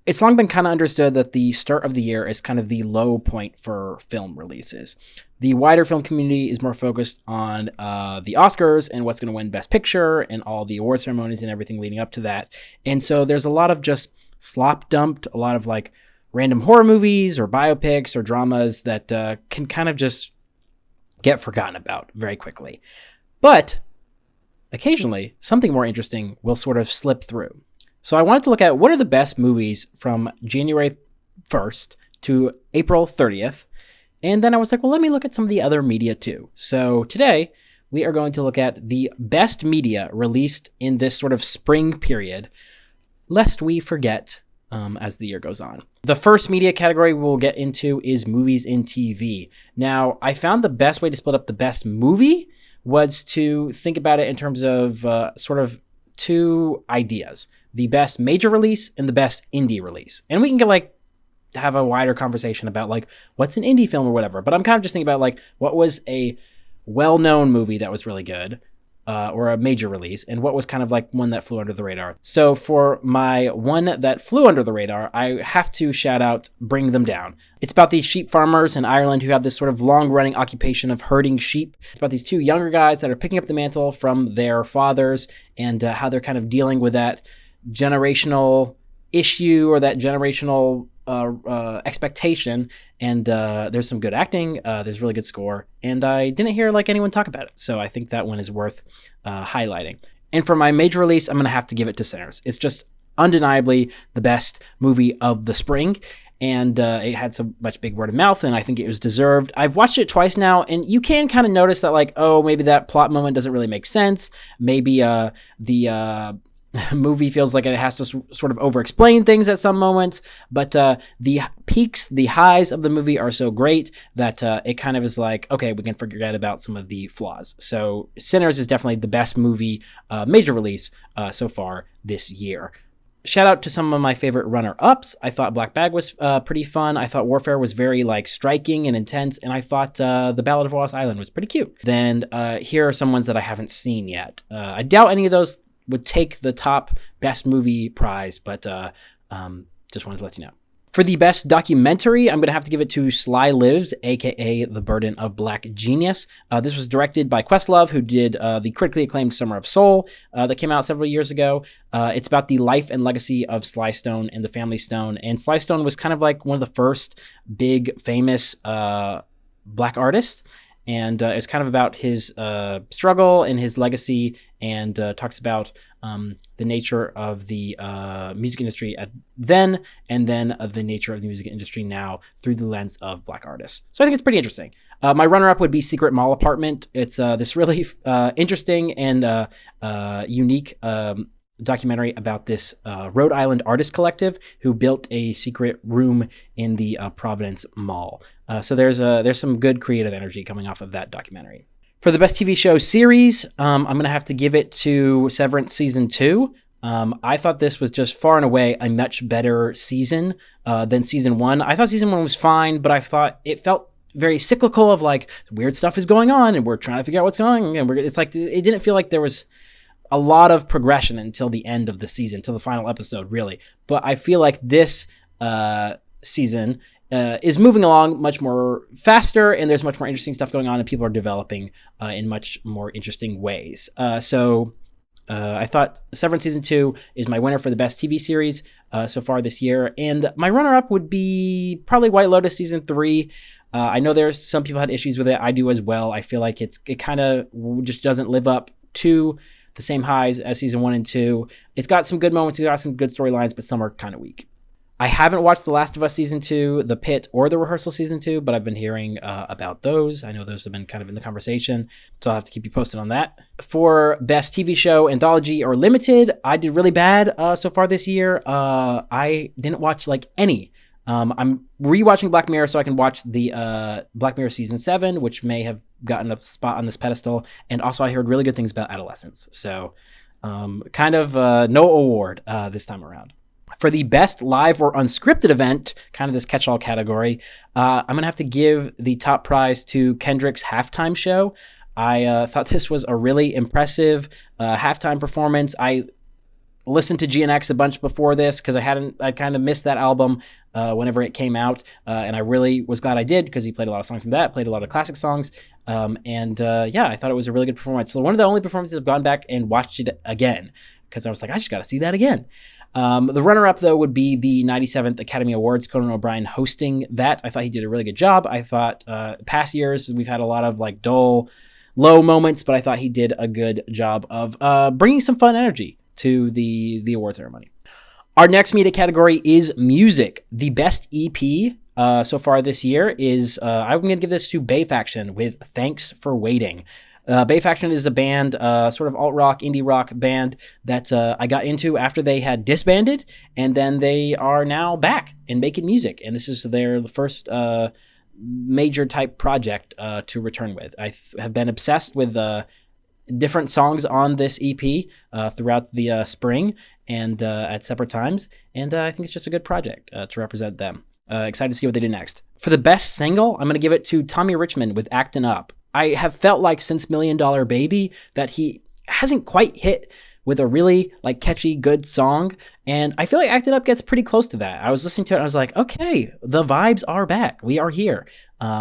It's long been kind of understood that the start of the year is kind of the low point for film releases. The wider film community is more focused on the Oscars and what's going to win Best Picture and all the award ceremonies and everything leading up to that. And so there's a lot of just slop dumped, a lot of like random horror movies or biopics or dramas that can kind of just get forgotten about very quickly. But occasionally, something more interesting will sort of slip through. So I wanted to look at what are the best movies from January 1st to April 30th. And then I was like, well, let me look at some of the other media too. So today we are going to look at the best media released in this sort of spring period, lest we forget as the year goes on. The first media category we'll get into is movies in TV. Now, I found the best way to split up the best movie was to think about it in terms of sort of two ideas: the best major release and the best indie release. And we can get like have a wider conversation about like what's an indie film or whatever. But I'm kind of just thinking about like what was a well-known movie that was really good or a major release, and what was kind of like one that flew under the radar. So for my one that flew under the radar, I have to shout out Bring Them Down. It's about these sheep farmers in Ireland who have this sort of long-running occupation of herding sheep. It's about these two younger guys that are picking up the mantle from their fathers and how they're kind of dealing with that generational issue or that generational expectation. And there's some good acting, there's really good score, and I didn't hear like anyone talk about it, so I think that one is worth highlighting. And for my major release, I'm gonna have to give it to Sinners. It's just undeniably the best movie of the spring, and it had so much big word of mouth, and I think it was deserved. I've watched it twice now, and you can kind of notice that like, oh, maybe that plot moment doesn't really make sense. Maybe the movie feels like it has to sort of over-explain things at some moments, but the peaks, the highs of the movie are so great that it kind of is like, okay, we can forget about some of the flaws. So Sinners is definitely the best movie major release so far this year. Shout out to some of my favorite runner-ups. I thought Black Bag was pretty fun. I thought Warfare was very like striking and intense, and I thought The Ballad of Wallace Island was pretty cute. Then here are some ones that I haven't seen yet. I doubt any of those would take the top best movie prize, but just wanted to let you know. For the best documentary, I'm going to have to give it to Sly Lives, aka The Burden of Black Genius. This was directed by Questlove, who did the critically acclaimed Summer of Soul that came out several years ago. It's about the life and legacy of Sly Stone and the family Stone. And Sly Stone was kind of like one of the first big famous black artists. And it's kind of about his struggle and his legacy, and talks about the nature of the music industry then, and then the nature of the music industry now through the lens of black artists. So I think it's pretty interesting. My runner-up would be Secret Mall Apartment. It's this really interesting and unique documentary about this Rhode Island artist collective who built a secret room in the Providence Mall. So there's some good creative energy coming off of that documentary. For the best TV show series, I'm going to have to give it to Severance Season 2. I thought this was just far and away a much better season than Season 1. I thought Season 1 was fine, but I thought it felt very cyclical of like weird stuff is going on and we're trying to figure out what's going on. And it's like it didn't feel like there was a lot of progression until the end of the season, till the final episode, really. But I feel like this season is moving along much more faster, and there's much more interesting stuff going on, and people are developing in much more interesting ways. So I thought Severance Season 2 is my winner for the best TV series so far this year. And my runner-up would be probably White Lotus Season 3. I know there's some people had issues with it. I do as well. I feel like it kind of just doesn't live up to the same highs as Season 1 and 2. It's got some good moments, it's got some good storylines, but some are kind of weak. I haven't watched The Last of Us Season 2, The Pit, or The Rehearsal Season 2, but I've been hearing about those. I know those have been kind of in the conversation, so I'll have to keep you posted on that. For Best TV Show, Anthology, or Limited, I did really bad so far this year. I didn't watch like any. I'm rewatching Black Mirror so I can watch the Black Mirror Season 7, which may have gotten a spot on this pedestal. And also I heard really good things about Adolescence. So kind of no award this time around. For the best live or unscripted event, kind of this catch-all category, I'm going to have to give the top prize to Kendrick's halftime show. I thought this was a really impressive halftime performance. I listened to GNX a bunch before this because I kind of missed that album whenever it came out, and I really was glad I did because he played a lot of songs from that, played a lot of classic songs, yeah, I thought it was a really good performance. So one of the only performances I've gone back and watched it again because I was like, I just got to see that again. The runner-up, though, would be the 97th Academy Awards, Conan O'Brien hosting that. I thought he did a really good job. I thought past years we've had a lot of like dull, low moments, but I thought he did a good job of bringing some fun energy to the award ceremony. Our next media category is music. The best EP so far this year is, I'm going to give this to Bay Faction with Thanks for Waiting. Bay Faction is a band, sort of alt-rock, indie rock band that I got into after they had disbanded, and then they are now back and making music. And this is their first major type project to return with. I have been obsessed with different songs on this EP throughout the spring and at separate times, and I think it's just a good project to represent them. Excited to see what they do next. For the best single, I'm going to give it to Tommy Richmond with Actin' Up. I have felt like since $1 Million Baby that he hasn't quite hit with a really like catchy, good song. And I feel like Actin' Up gets pretty close to that. I was listening to it and I was like, okay, the vibes are back. We are here.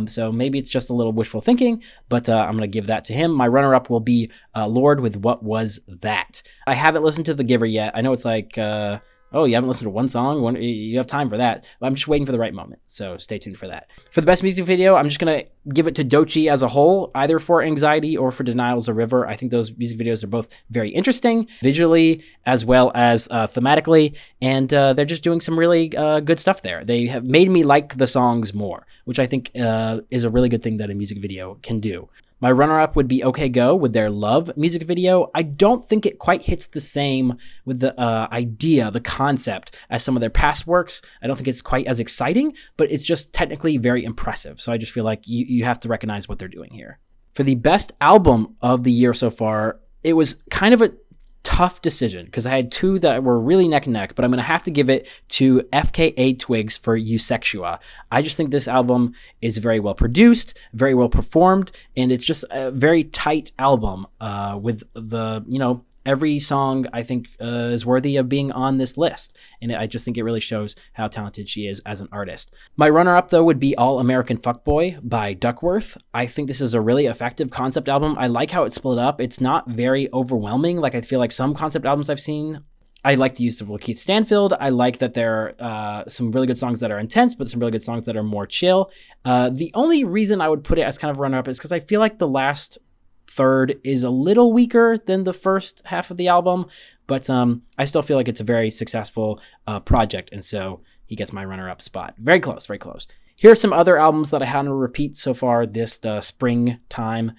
So maybe it's just a little wishful thinking, but I'm going to give that to him. My runner-up will be Lorde with What Was That? I haven't listened to The Giver yet. I know it's like... oh, you haven't listened to one song? You have time for that. But I'm just waiting for the right moment, so stay tuned for that. For the best music video, I'm just going to give it to Doechii as a whole, either for Anxiety or for Denial's a River. I think those music videos are both very interesting, visually as well as thematically, and they're just doing some really good stuff there. They have made me like the songs more, which I think is a really good thing that a music video can do. My runner-up would be OK Go with their Love music video. I don't think it quite hits the same with the idea, the concept, as some of their past works. I don't think it's quite as exciting, but it's just technically very impressive. So I just feel like you have to recognize what they're doing here. For the best album of the year so far, it was kind of a tough decision because I had two that were really neck and neck, but I'm going to have to give it to FKA Twigs for Eusexual. I just think this album is very well produced, very well performed, and it's just a very tight album with the, every song I think is worthy of being on this list. And I just think it really shows how talented she is as an artist. My runner-up, though, would be All American Fuckboy by Duckworth. I think this is a really effective concept album. I like how it's split up. It's not very overwhelming. Like I feel like some concept albums I've seen, I like the use of Lakeith Stanfield. I like that there are some really good songs that are intense, but some really good songs that are more chill. The only reason I would put it as kind of runner-up is because I feel like the last third is a little weaker than the first half of the album, but I still feel like it's a very successful project, and so he gets my runner-up spot. Very close, very close. Here are some other albums that I had to repeat so far this springtime,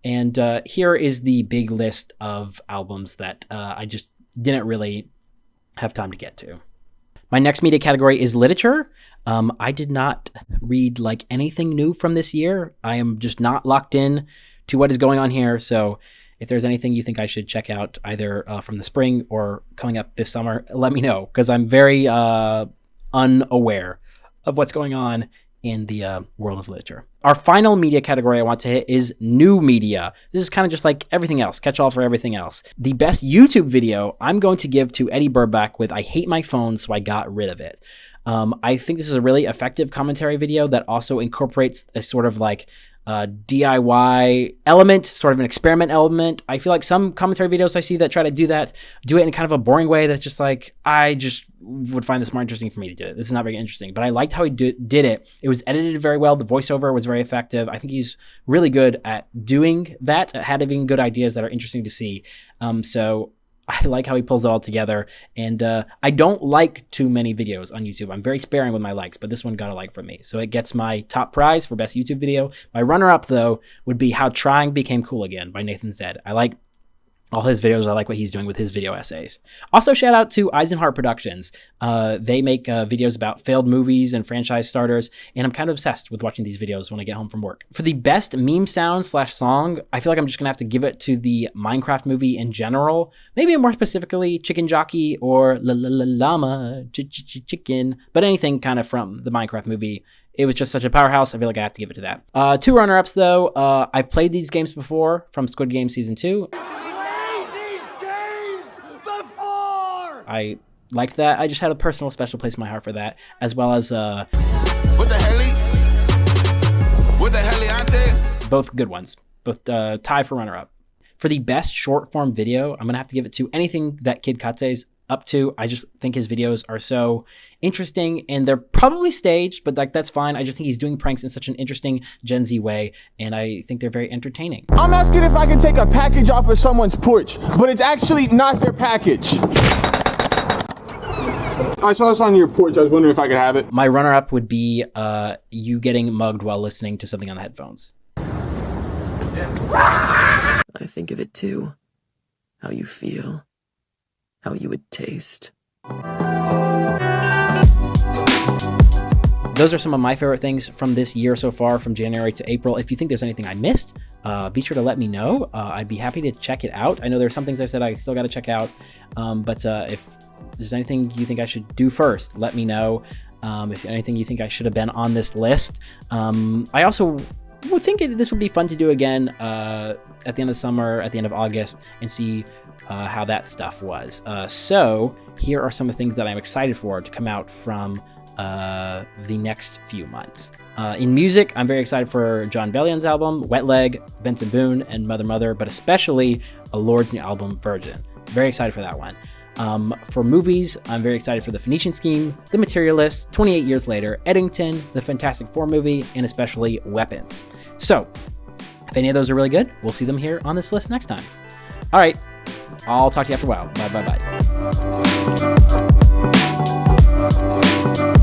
and here is the big list of albums that I just didn't really have time to get to. My next media category is literature. I did not read like anything new from this year. I am just not locked in to what is going on here. So if there's anything you think I should check out either from the spring or coming up this summer, let me know, because I'm very unaware of what's going on in the world of literature. Our final media category I want to hit is new media. This is kind of just like everything else, catch all for everything else. The best YouTube video I'm going to give to Eddie Burback with I Hate My Phone, So I Got Rid of It. I think this is a really effective commentary video that also incorporates a sort of like DIY element, sort of an experiment element. I feel like some commentary videos I see that try to do it in kind of a boring way that's just like, I just would find this more interesting for me to do it. This is not very interesting, but I liked how he did it. It was edited very well. The voiceover was very effective. I think he's really good at doing that, at having good ideas that are interesting to see. So I like how he pulls it all together, and I don't like too many videos on YouTube. I'm very sparing with my likes, but this one got a like from me. So it gets my top prize for best YouTube video. My runner-up, though, would be How Trying Became Cool Again by Nathan Zed. I like all his videos. I like what he's doing with his video essays. Also, shout out to Eisenhart Productions. They make videos about failed movies and franchise starters, and I'm kind of obsessed with watching these videos when I get home from work. For the best meme sound / song, I feel like I'm just gonna have to give it to the Minecraft movie in general. Maybe more specifically Chicken Jockey or La La La Llama Chicken, but anything kind of from the Minecraft movie. It was just such a powerhouse. I feel like I have to give it to that. Two runner-ups, though. I've played these games before from Squid Game Season 2. I liked that. I just had a personal special place in my heart for that, as well as What the hell? What the hell? Both good ones. Both tie for runner-up. For the best short-form video, I'm gonna have to give it to anything that Kid Katse's up to. I just think his videos are so interesting, and they're probably staged, but like that's fine. I just think he's doing pranks in such an interesting Gen Z way, and I think they're very entertaining. I'm asking if I can take a package off of someone's porch, but it's actually not their package. I saw this on your porch. I was wondering if I could have it. My runner-up would be you getting mugged while listening to something on the headphones. I think of it too. How you feel. How you would taste. Those are some of my favorite things from this year so far, from January to April. If you think there's anything I missed, be sure to let me know. I'd be happy to check it out. I know there's some things I said I still got to check out, but if there's anything you think I should do first, let me know. If anything you think I should have been on this list. I also would think this would be fun to do again at the end of summer, at the end of August, and see how that stuff was. So here are some of the things that I'm excited for to come out from the next few months. In music, I'm very excited for Jon Bellion's album, Wet Leg, Benson Boone, and Mother Mother, but especially Lord's new album, Virgin. Very excited for that one. For movies, I'm very excited for The Phoenician Scheme, The Materialist, 28 Years Later, Eddington, the Fantastic Four movie, and especially Weapons. So, if any of those are really good, we'll see them here on this list next time. All right, I'll talk to you after a while. Bye, bye, bye.